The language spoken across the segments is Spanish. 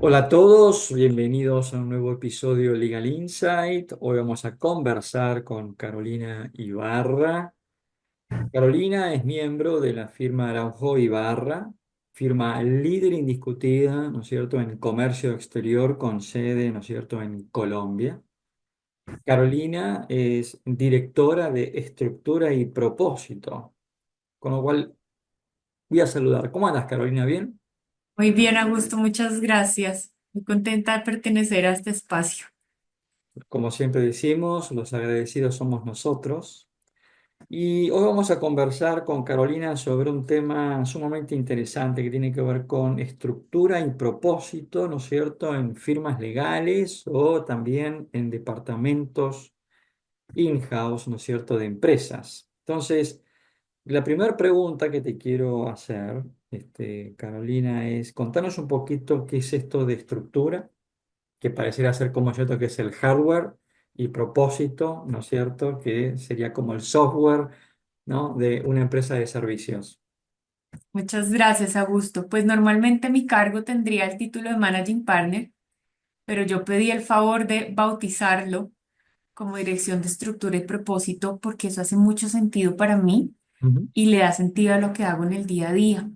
Hola a todos, bienvenidos a un nuevo episodio de Legal Insight. Hoy vamos a conversar con Carolina Ibarra. Carolina es miembro de la firma Araujo Ibarra, firma líder indiscutida, ¿no es cierto?, en comercio exterior con sede, ¿no es cierto?, en Colombia. Carolina es directora de estructura y propósito, con lo cual voy a saludar. ¿Cómo andas, Carolina? ¿Bien? Muy bien, Augusto, muchas gracias. Muy contenta de pertenecer a este espacio. Como siempre decimos, los agradecidos somos nosotros. Y hoy vamos a conversar con Carolina sobre un tema sumamente interesante que tiene que ver con estructura y propósito, ¿no es cierto?, en firmas legales o también en departamentos in-house, ¿no es cierto?, de empresas. Entonces, la primera pregunta que te quiero hacer, Carolina, es contanos un poquito qué es esto de estructura, que pareciera ser como cierto que es el hardware, y propósito, ¿no es cierto?, que sería como el software, ¿no?, de una empresa de servicios. Muchas gracias, Augusto. Pues normalmente mi cargo tendría el título de Managing Partner, pero yo pedí el favor de bautizarlo como Dirección de Estructura y Propósito porque eso hace mucho sentido para mí Ujú. y le da sentido a lo que hago en el día a día.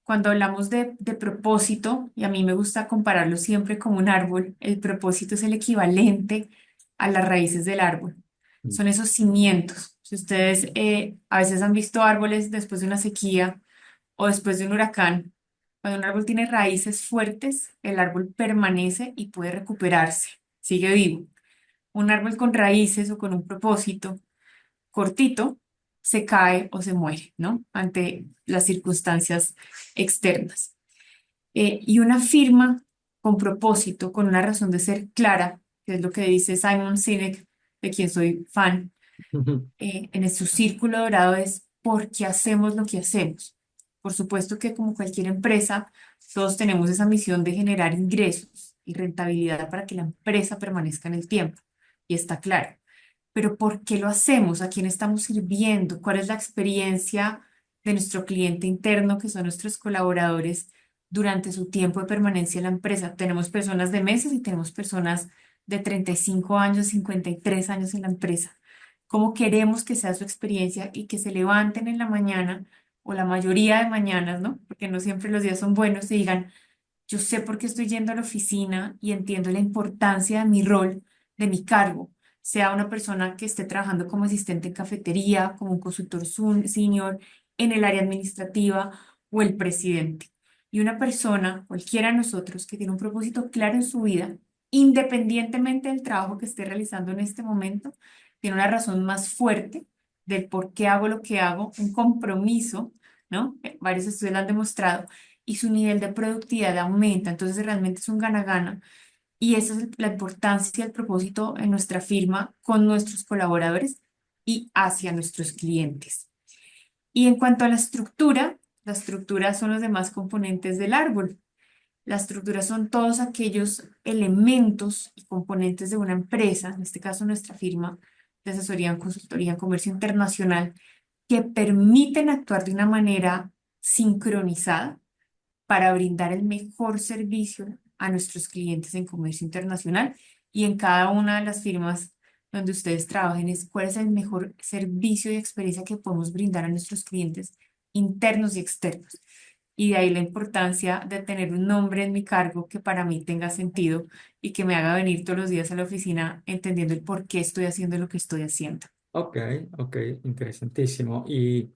Cuando hablamos de propósito, y a mí me gusta compararlo siempre como un árbol, el propósito es el equivalente a las raíces del árbol. Son esos cimientos. Si ustedes a veces han visto árboles después de una sequía o después de un huracán, cuando un árbol tiene raíces fuertes, el árbol permanece y puede recuperarse, sigue vivo. Un árbol con raíces o con un propósito cortito, se cae o se muere, ¿no? Ante las circunstancias externas. Y una firma con propósito, con una razón de ser clara, que es lo que dice Simon Sinek, de quien soy fan, Ujú. en su círculo dorado es por qué hacemos lo que hacemos. Por supuesto que como cualquier empresa, todos tenemos esa misión de generar ingresos y rentabilidad para que la empresa permanezca en el tiempo. Y está claro. Pero ¿por qué lo hacemos? ¿A quién estamos sirviendo? ¿Cuál es la experiencia de nuestro cliente interno, que son nuestros colaboradores, durante su tiempo de permanencia en la empresa? Tenemos personas de meses y tenemos personas de 35 años, 53 años en la empresa. ¿Cómo queremos que sea su experiencia y que se levanten en la mañana o la mayoría de mañanas, ¿no? Porque no siempre los días son buenos y digan, yo sé por qué estoy yendo a la oficina y entiendo la importancia de mi rol, de mi cargo, sea una persona que esté trabajando como asistente en cafetería, como un consultor senior, en el área administrativa o el presidente. Y una persona, cualquiera de nosotros, que tiene un propósito claro en su vida, independientemente del trabajo que esté realizando en este momento, tiene una razón más fuerte del por qué hago lo que hago, un compromiso, ¿no? Varios estudios lo han demostrado y su nivel de productividad aumenta. Entonces realmente es un gana-gana. Y esa es la importancia del propósito en nuestra firma con nuestros colaboradores y hacia nuestros clientes. Y en cuanto a la estructura son los demás componentes del árbol. La estructura son todos aquellos elementos y componentes de una empresa, en este caso nuestra firma de asesoría en consultoría en comercio internacional, que permiten actuar de una manera sincronizada para brindar el mejor servicio a nuestros clientes en comercio internacional y en cada una de las firmas donde ustedes trabajen es cuál es el mejor servicio y experiencia que podemos brindar a nuestros clientes internos y externos. Y de ahí la importancia de tener un nombre en mi cargo que para mí tenga sentido y que me haga venir todos los días a la oficina entendiendo el por qué estoy haciendo lo que estoy haciendo. Ok, ok, interesantísimo. Y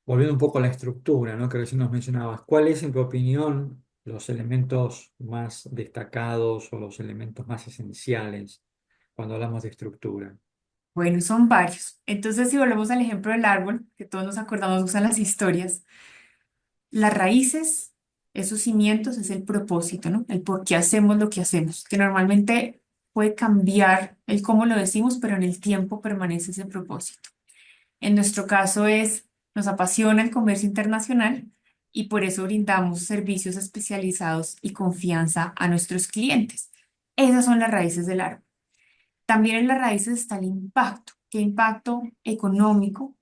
volviendo un poco a la estructura, ¿no?, que recién nos mencionabas, ¿cuáles, en tu opinión, los elementos más destacados o los elementos más esenciales cuando hablamos de estructura? Bueno, son varios. Entonces, si volvemos al ejemplo del árbol, que todos nos acordamos, usan las historias. Las raíces, esos cimientos, es el propósito, ¿no? El por qué hacemos lo que hacemos, que normalmente puede cambiar el cómo lo decimos, pero en el tiempo permanece ese propósito. En nuestro caso nos apasiona el comercio internacional y por eso brindamos servicios especializados y confianza a nuestros clientes. Esas son las raíces del árbol. También en las raíces está el impacto. ¿Qué impacto económico,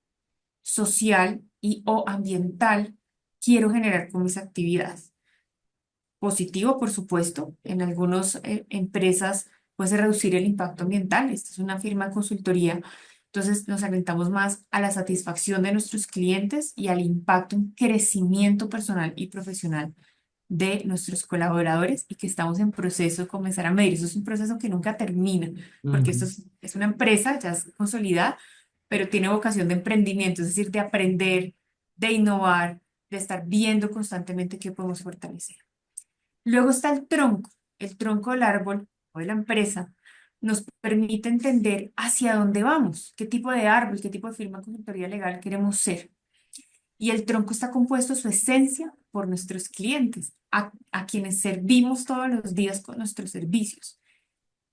social y o ambiental quiero generar con mis actividades? positivo, por supuesto. En algunas empresas puede reducir el impacto ambiental. Esta es una firma de consultoría. Entonces nos orientamos más a la satisfacción de nuestros clientes y al impacto en crecimiento personal y profesional de nuestros colaboradores y que estamos en proceso de comenzar a medir. Eso es un proceso que nunca termina, porque esto Ujú. es una empresa ya es consolidada, pero tiene vocación de emprendimiento, es decir, de aprender, de innovar, de estar viendo constantemente qué podemos fortalecer. Luego está el tronco del árbol o de la empresa. Nos permite entender hacia dónde vamos, qué tipo de árbol, qué tipo de firma de consultoría legal queremos ser. Y el tronco está compuesto, su esencia, por nuestros clientes, a quienes servimos todos los días con nuestros servicios,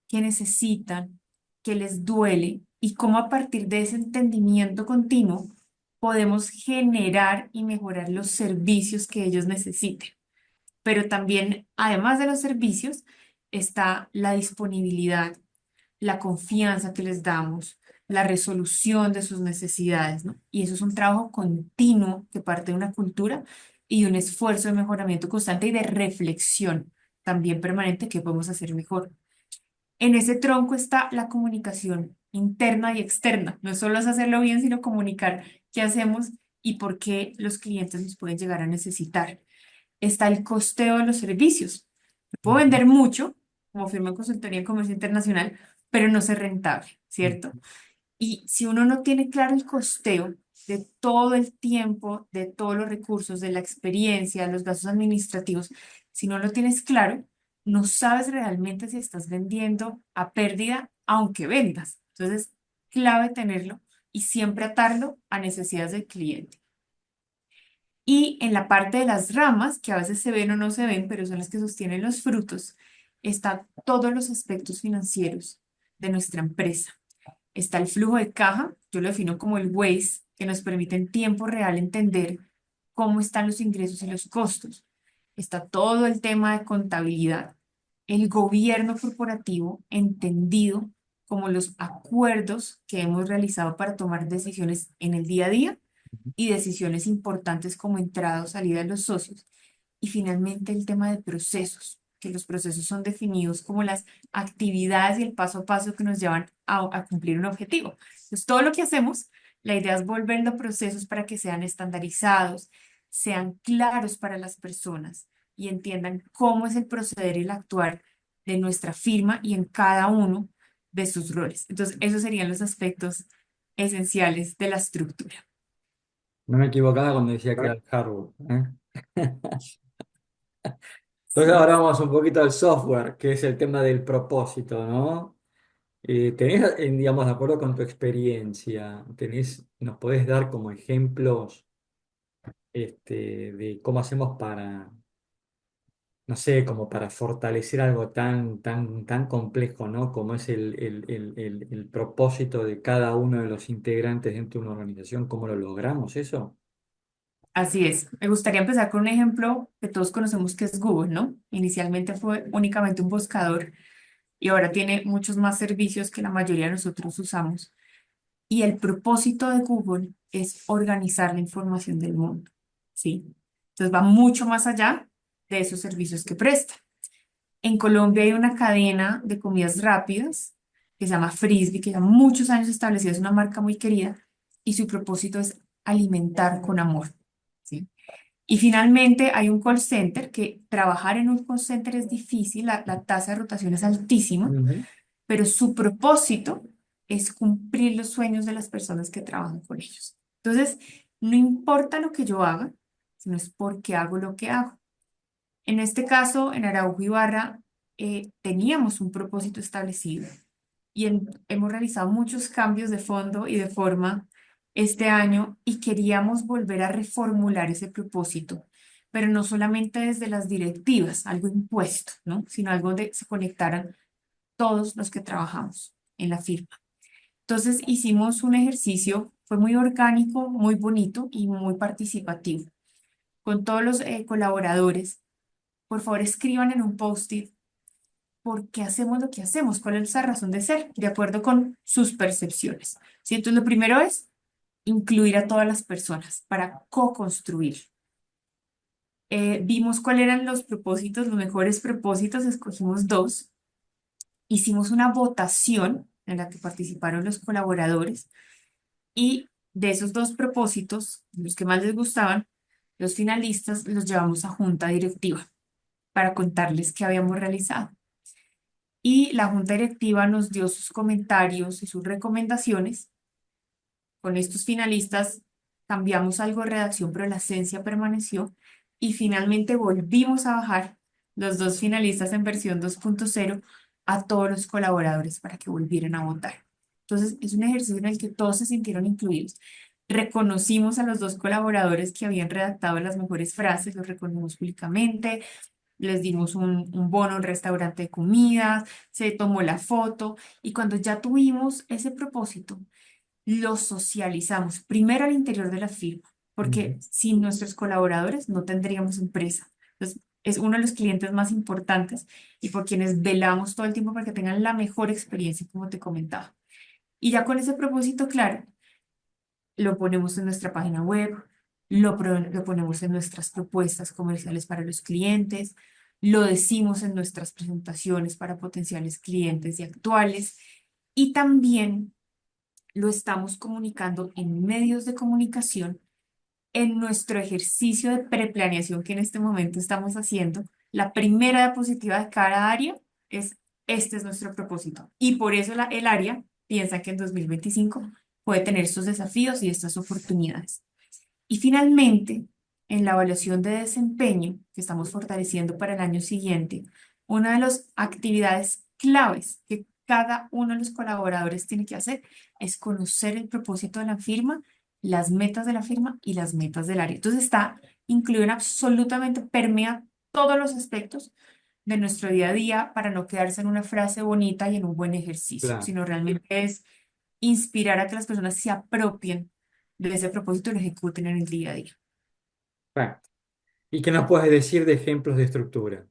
que necesitan, que les duele y cómo a partir de ese entendimiento continuo podemos generar y mejorar los servicios que ellos necesiten. Pero también, además de los servicios, está la disponibilidad, la confianza que les damos, la resolución de sus necesidades, ¿no? Y eso es un trabajo continuo que parte de una cultura y de un esfuerzo de mejoramiento constante y de reflexión también permanente que podemos hacer mejor. En ese tronco está la comunicación interna y externa. No solo es hacerlo bien, sino comunicar qué hacemos y por qué los clientes nos pueden llegar a necesitar. Está el costeo de los servicios. Puedo Ujú. vender mucho como firma de consultoría en comercio internacional, pero no ser rentable, ¿cierto? Y si uno no tiene claro el costeo de todo el tiempo, de todos los recursos, de la experiencia, los gastos administrativos, si no lo tienes claro, no sabes realmente si estás vendiendo a pérdida, aunque vendas. Entonces, clave tenerlo y siempre atarlo a necesidades del cliente. Y en la parte de las ramas, que a veces se ven o no se ven, pero son las que sostienen los frutos, están todos los aspectos financieros de nuestra empresa. Está el flujo de caja, yo lo defino como el Waze, que nos permite en tiempo real entender cómo están los ingresos y los costos. Está todo el tema de contabilidad, el gobierno corporativo entendido como los acuerdos que hemos realizado para tomar decisiones en el día a día y decisiones importantes como entrada o salida de los socios. Y finalmente el tema de procesos, que los procesos son definidos como las actividades y el paso a paso que nos llevan a cumplir un objetivo. Entonces, todo lo que hacemos, la idea es volverlo procesos para que sean estandarizados, sean claros para las personas y entiendan cómo es el proceder y el actuar de nuestra firma y en cada uno de sus roles. Entonces, esos serían los aspectos esenciales de la estructura. No me equivocaba cuando decía que era el hardware, ¿eh? Entonces Sí. ahora vamos un poquito al software, que es el tema del propósito, ¿no? ¿Tenés, digamos, de acuerdo con tu experiencia, nos podés dar como ejemplos de cómo hacemos para, no sé, como para fortalecer algo tan complejo, ¿no? Como es el propósito de cada uno de los integrantes dentro de una organización, ¿cómo lo logramos eso? Así es. Me gustaría empezar con un ejemplo que todos conocemos que es Google, ¿no? Inicialmente fue únicamente un buscador y ahora tiene muchos más servicios que la mayoría de nosotros usamos. Y el propósito de Google es organizar la información del mundo, ¿sí? Entonces va mucho más allá de esos servicios que presta. En Colombia hay una cadena de comidas rápidas que se llama Frisbee, que lleva muchos años establecida, es una marca muy querida y su propósito es alimentar con amor, ¿sí? Y finalmente hay un call center que trabajar en un call center es difícil, la tasa de rotación es altísima, Ujú. pero su propósito es cumplir los sueños de las personas que trabajan con ellos. Entonces, no importa lo que yo haga, sino es porque hago lo que hago. En este caso, en Araujo Ibarra, teníamos un propósito establecido y hemos realizado muchos cambios de fondo y de forma este año y queríamos volver a reformular ese propósito, pero no solamente desde las directivas, algo impuesto, ¿no? Sino algo donde se conectaran todos los que trabajamos en la firma. Entonces hicimos un ejercicio, fue muy orgánico, muy bonito y muy participativo. Con todos los colaboradores, por favor escriban en un post-it por qué hacemos lo que hacemos, cuál es esa razón de ser, de acuerdo con sus percepciones. ¿Sí? Entonces, lo primero es incluir a todas las personas para co-construir. Vimos cuáles eran los propósitos, los mejores propósitos, escogimos dos, hicimos una votación en la que participaron los colaboradores y de esos dos propósitos, los que más les gustaban, los finalistas los llevamos a junta directiva para contarles qué habíamos realizado. Y la junta directiva nos dio sus comentarios y sus recomendaciones. Con estos finalistas cambiamos algo de redacción, pero la esencia permaneció. Y finalmente volvimos a bajar los dos finalistas en versión 2.0 a todos los colaboradores para que volvieran a votar. Entonces, es un ejercicio en el que todos se sintieron incluidos. Reconocimos a los dos colaboradores que habían redactado las mejores frases, los reconocimos públicamente, les dimos un bono en restaurante de comidas, se tomó la foto y cuando ya tuvimos ese propósito, lo socializamos primero al interior de la firma, porque Ujú. sin nuestros colaboradores no tendríamos empresa. Entonces, es uno de los clientes más importantes y por quienes velamos todo el tiempo para que tengan la mejor experiencia, como te comentaba. Y ya con ese propósito claro, lo ponemos en nuestra página web, lo ponemos en nuestras propuestas comerciales para los clientes, lo decimos en nuestras presentaciones para potenciales clientes y actuales, y también lo estamos comunicando en medios de comunicación en nuestro ejercicio de preplaneación que en este momento estamos haciendo. La primera diapositiva de cada área es, este es nuestro propósito. Y por eso el área piensa que en 2025 puede tener estos desafíos y estas oportunidades. Y finalmente, en la evaluación de desempeño que estamos fortaleciendo para el año siguiente, una de las actividades claves que cada uno de los colaboradores tiene que hacer es conocer el propósito de la firma, las metas de la firma y las metas del área. Entonces está incluido en absolutamente, permea todos los aspectos de nuestro día a día para no quedarse en una frase bonita y en un buen ejercicio, Claro, sino realmente es inspirar a que las personas se apropien de ese propósito y lo ejecuten en el día a día. perfecto. ¿Y qué nos puedes decir de ejemplos de estructura,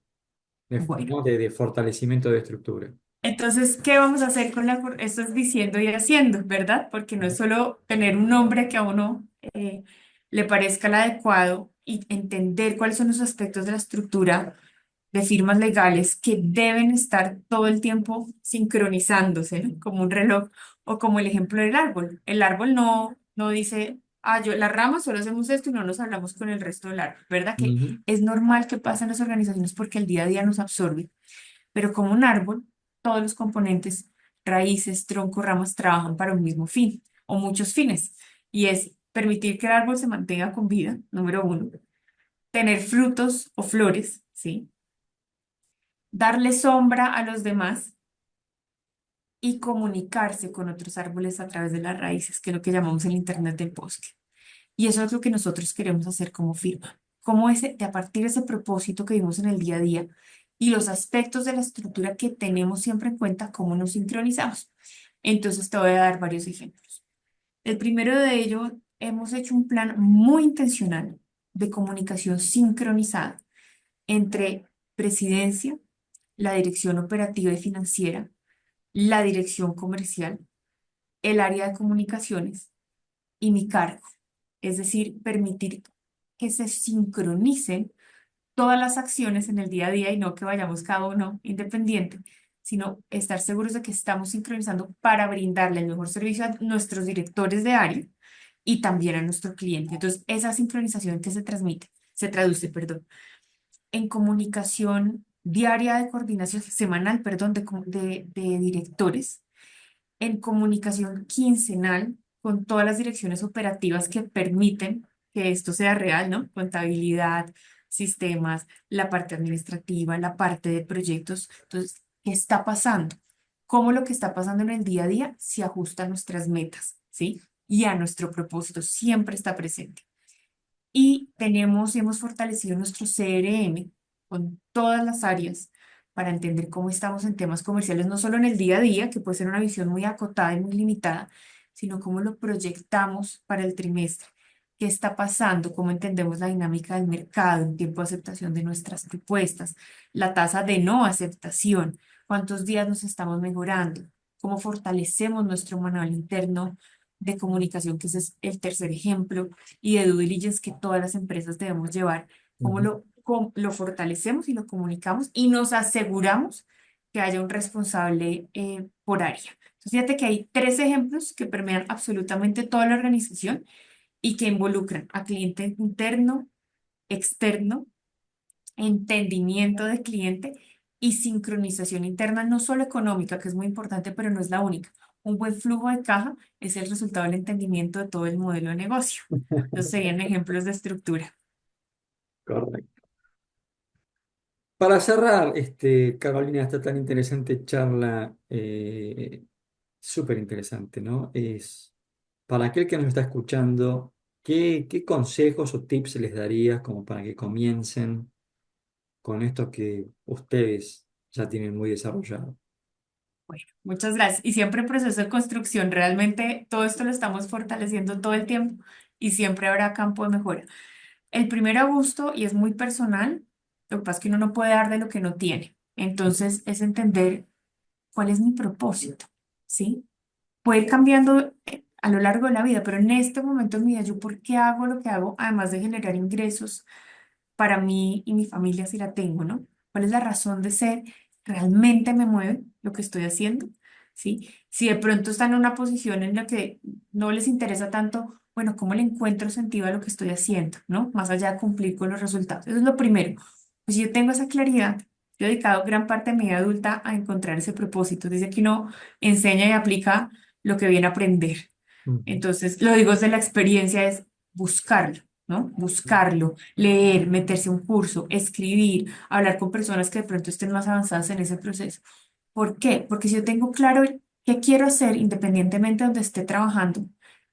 Bueno, ¿no? De fortalecimiento de estructura? entonces, ¿qué vamos a hacer con esto es diciendo y haciendo, ¿verdad? Porque no es solo tener un nombre que a uno le parezca el adecuado y entender cuáles son los aspectos de la estructura de firmas legales que deben estar todo el tiempo sincronizándose, ¿no? Como un reloj o como el ejemplo del árbol. El árbol no dice, yo, las ramas solo hacemos esto y no nos hablamos con el resto del árbol, ¿verdad? Que Ujú. es normal que pase en las organizaciones porque el día a día nos absorbe, pero como un árbol, todos los componentes, raíces, tronco, ramas, trabajan para un mismo fin o muchos fines y es permitir que el árbol se mantenga con vida, número uno, tener frutos o flores, ¿sí? Darle sombra a los demás y comunicarse con otros árboles a través de las raíces, que es lo que llamamos el Internet del bosque. Y eso es lo que nosotros queremos hacer como firma. Como de a partir de ese propósito que vimos en el día a día y los aspectos de la estructura que tenemos siempre en cuenta, cómo nos sincronizamos. Entonces te voy a dar varios ejemplos. El primero de ellos, hemos hecho un plan muy intencional de comunicación sincronizada entre presidencia, la dirección operativa y financiera, la dirección comercial, el área de comunicaciones y mi cargo. Es decir, permitir que se sincronicen todas las acciones en el día a día y no que vayamos cada uno independiente, sino estar seguros de que estamos sincronizando para brindarle el mejor servicio a nuestros directores de área y también a nuestro cliente. Entonces, esa sincronización que se transmite, se traduce, perdón, en comunicación diaria de coordinación semanal, perdón, de directores, en comunicación quincenal con todas las direcciones operativas que permiten que esto sea real, ¿no? Contabilidad, sistemas, la parte administrativa, la parte de proyectos. Entonces, ¿qué está pasando? ¿Cómo lo que está pasando en el día a día se ajusta a nuestras metas, ¿sí? Y a nuestro propósito, siempre está presente. Y hemos fortalecido nuestro CRM con todas las áreas para entender cómo estamos en temas comerciales, no solo en el día a día, que puede ser una visión muy acotada y muy limitada, sino cómo lo proyectamos para el trimestre. ¿Qué está pasando? ¿Cómo entendemos la dinámica del mercado, el tiempo de aceptación de nuestras propuestas, la tasa de no aceptación? ¿Cuántos días nos estamos mejorando? ¿Cómo fortalecemos nuestro manual interno de comunicación, que ese es el tercer ejemplo? Y de due diligence que todas las empresas debemos llevar cómo Ujú. lo fortalecemos y lo comunicamos y nos aseguramos que haya un responsable por área. Entonces, fíjate que hay tres ejemplos que permean absolutamente toda la organización y que involucran a cliente interno, externo, entendimiento de cliente y sincronización interna, no solo económica, que es muy importante, pero no es la única. Un buen flujo de caja es el resultado del entendimiento de todo el modelo de negocio. Entonces serían ejemplos de estructura. Correcto. Para cerrar, Carolina, esta tan interesante charla, súper interesante, ¿no? Es para aquel que nos está escuchando, ¿qué consejos o tips les darías como para que comiencen con esto que ustedes ya tienen muy desarrollado? Bueno, muchas gracias. Y siempre en proceso de construcción, realmente todo esto lo estamos fortaleciendo todo el tiempo y siempre habrá campo de mejora. El primero a gusto, y es muy personal, lo que pasa es que uno no puede dar de lo que no tiene. Entonces es entender cuál es mi propósito, ¿sí? Puede ir cambiando a lo largo de la vida, pero en este momento de mi vida, ¿yo por qué hago lo que hago? Además de generar ingresos para mí y mi familia si la tengo, ¿no? ¿Cuál es la razón de ser? ¿Realmente me mueve lo que estoy haciendo? ¿Sí? Si de pronto están en una posición en la que no les interesa tanto, bueno, ¿cómo le encuentro sentido a lo que estoy haciendo? ¿No? Más allá de cumplir con los resultados. Eso es lo primero. Pues si yo tengo esa claridad, yo he dedicado gran parte de mi vida adulta a encontrar ese propósito. Dice que uno enseña y aplica lo que viene a aprender. Ujú. Entonces, lo digo desde la experiencia, es buscarlo, ¿no? Buscarlo, leer, meterse a un curso, escribir, hablar con personas que de pronto estén más avanzadas en ese proceso. ¿Por qué? Porque si yo tengo claro qué quiero hacer independientemente de donde esté trabajando,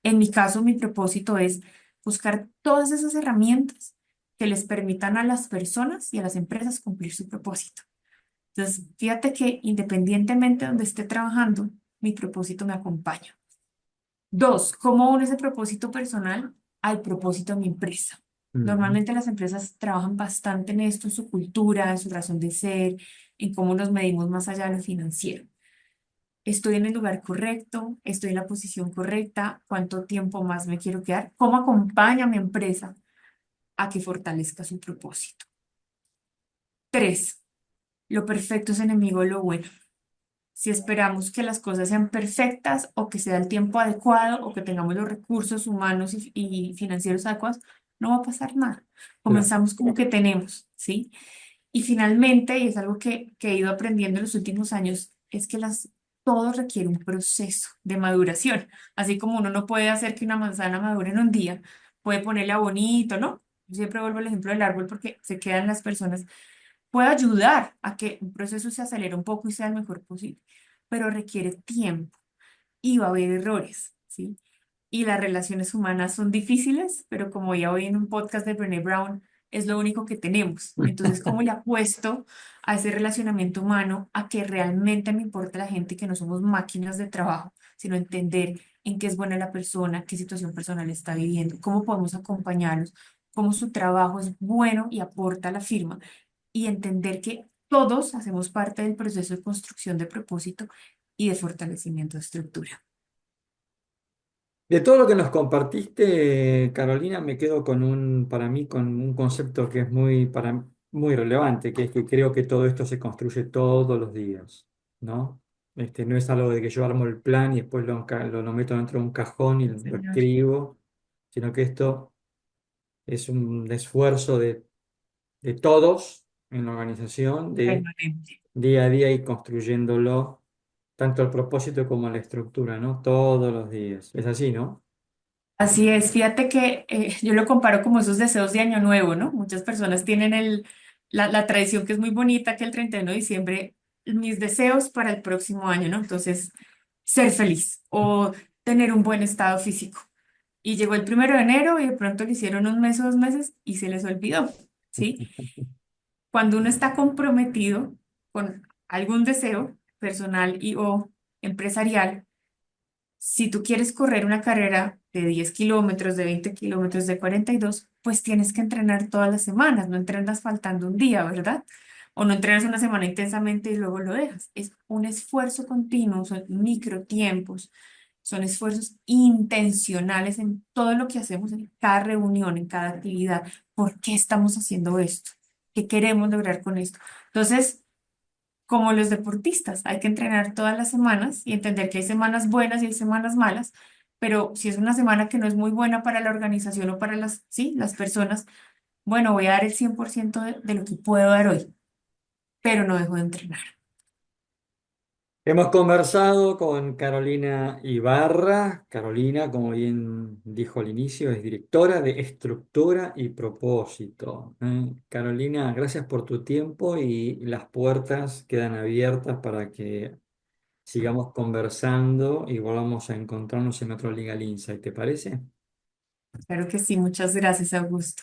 en mi caso, mi propósito es buscar todas esas herramientas que les permitan a las personas y a las empresas cumplir su propósito. Entonces, fíjate que independientemente de donde esté trabajando, mi propósito me acompaña. Dos, ¿cómo une ese propósito personal al propósito de mi empresa? Ujú. Normalmente las empresas trabajan bastante en esto, en su cultura, en su razón de ser, en cómo nos medimos más allá de lo financiero. ¿Estoy en el lugar correcto? ¿Estoy en la posición correcta? ¿Cuánto tiempo más me quiero quedar? ¿Cómo acompaña a mi empresa a que fortalezca su propósito? Tres, lo perfecto es enemigo de lo bueno. Si esperamos que las cosas sean perfectas o que sea el tiempo adecuado o que tengamos los recursos humanos y financieros adecuados, no va a pasar nada. Claro. Comenzamos como que tenemos, ¿sí? Y finalmente, y es algo que he ido aprendiendo en los últimos años, es que todo requiere un proceso de maduración. Así como uno no puede hacer que una manzana madure en un día, puede ponerla bonito, ¿no? Yo siempre vuelvo al ejemplo del árbol porque se quedan las personas puede ayudar a que un proceso se acelere un poco y sea el mejor posible, pero requiere tiempo y va a haber errores, ¿sí? Y las relaciones humanas son difíciles, pero como ya oí en un podcast de Brené Brown, es lo único que tenemos. Entonces, ¿cómo le apuesto a ese relacionamiento humano a que realmente me importa la gente y que no somos máquinas de trabajo, sino entender en qué es buena la persona, qué situación personal está viviendo, cómo podemos acompañarlos, cómo su trabajo es bueno y aporta a la firma y entender que todos hacemos parte del proceso de construcción de propósito y de fortalecimiento de estructura. De todo lo que nos compartiste, Carolina, me quedo con para mí, con un concepto que es muy relevante, que es que creo que todo esto se construye todos los días, ¿no? No es algo de que yo armo el plan y después lo meto dentro de un cajón y lo Señor. escribo, sino que esto es un esfuerzo de todos en la organización, de Permanente. día a día ir construyéndolo, tanto el propósito como la estructura, ¿no? Todos los días. Es así, ¿no? Así es, fíjate que yo lo comparo como esos deseos de Año Nuevo, ¿no? Muchas personas tienen la tradición que es muy bonita, que el 31 de diciembre, mis deseos para el próximo año, ¿no? Entonces, ser feliz o tener un buen estado físico. Y llegó el 1 de enero y de pronto le hicieron un mes o 2 meses y se les olvidó, ¿sí? Cuando uno está comprometido con algún deseo personal y o empresarial, si tú quieres correr una carrera de 10 kilómetros, de 20 kilómetros, de 42, pues tienes que entrenar todas las semanas, no entrenas faltando un día, ¿verdad? O no entrenas una semana intensamente y luego lo dejas. Es un esfuerzo continuo, son microtiempos son esfuerzos intencionales en todo lo que hacemos, en cada reunión, en cada actividad. ¿Por qué estamos haciendo esto? ¿Qué queremos lograr con esto? Entonces, como los deportistas, hay que entrenar todas las semanas y entender que hay semanas buenas y hay semanas malas, pero si es una semana que no es muy buena para la organización o para las, sí, las personas, bueno, voy a dar el 100% de lo que puedo dar hoy, pero no dejo de entrenar. Hemos conversado con Carolina Ibarra. Carolina, como bien dijo al inicio, es directora de Estructura y Propósito. Carolina, gracias por tu tiempo y las puertas quedan abiertas para que sigamos conversando y volvamos a encontrarnos en otro Legal Insight. ¿Te parece? Claro que sí, muchas gracias, Augusto.